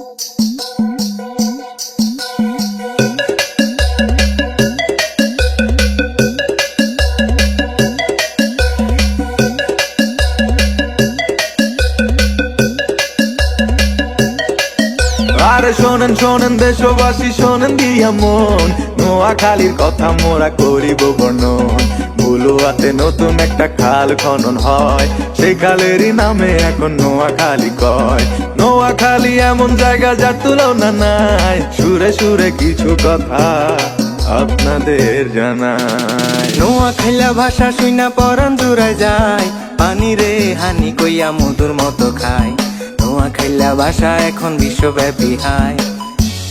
আরে শোনেন শোনেন দেশবাসী শোনেন দিয়া মন, নোয়াখালীর কথা মোরা করিব বর্ণন। বুলুয়াতে নতুন একটা খাল খনন হয়, সেই খালেরই নামে এখন নোয়াখালী কয়। নোয়াখালী এমন জায়গা যার তুলনা নাই, সুরে সুরে কিছু কথা আপনাদের জানাই। নোয়াখাইলা ভাষা শুইনা পরান জুড়ায় যায়, পানি রে হানি কইয়া মধুর মতো খায়। নোয়াখাইলা ভাষা এখন বিশ্বব্যাপী হায়,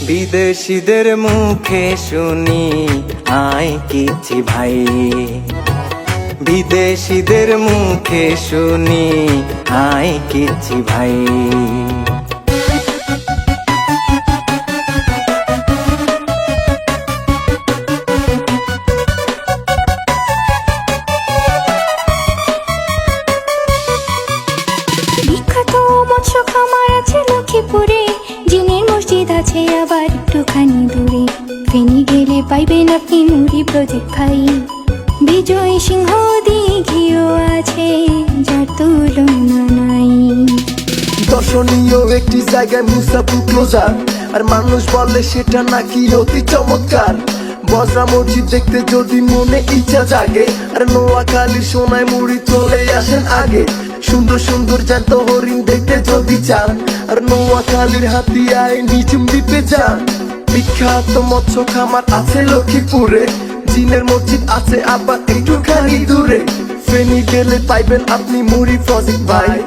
বিদেশিদের মুখে শুনি আয় কিছি ভাই। বিদেশিদের মুখে শুনি আয় কিছি ভাই। বিখ্যাত মৎস্য খামার আছে লক্ষ্মীপুরে, জিনের মসজিদ আছে আবার একটুখানি দূরে। ফেনী গেলে পাইবেন আপনি মুড়ি প্রজেক্ট ভাই, বিজয় সিংহ দিঘিও আছে যার তুলনা নাই। দর্শনীয় একটি জায়গায় মুসাফু ক্লোজার, আর মানুষ বলে সেটা নাকি অতি চমৎকার। বজরা মসজিদ দেখতে যদি মনে ইচ্ছা জাগে, আর নোয়াখালীর সোনায় মুড়ি চলে আসেন আগে। সুন্দর সুন্দর জ্যান্ত হরিণ দেখতে যদি চান, আর নোয়াখালীর হাতিয়ায় নিঝুম দ্বীপে যান। বিখ্যাত মৎস্য খামার আছে লক্ষ্মীপুরে, জিনের মসজিদ আছে আবার একটুখানি দূরে। ফেনী গেলে পাইবেন আপনি মুড়ি প্রজেক্ট ভাই,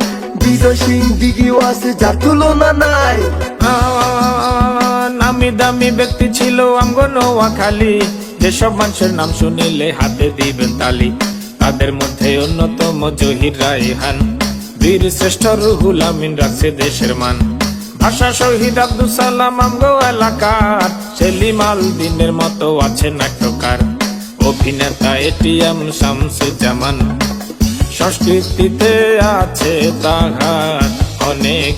বিজয় সিং দিঘিও আছে যার তুলনা নাই। নামি দামি ব্যক্তি ছিল আমগো নোয়াখালী, যেসব মানুষের নাম শুনিলে হাতে দিবেন তালি। তাদের মধ্যে অন্যতম জহির রায়হান, বীর শ্রেষ্ঠ রুহুল আমিন রাখছে দেশের মান। ভাষা শহীদ আব্দুল সালাম আমগো এলাকার, সেলিম আল দিনের মতো আছে নাট্যকার। অভিনেতা এটিএম শামসুজ্জামান, সংস্কৃতিতে আছে তাহার অনেক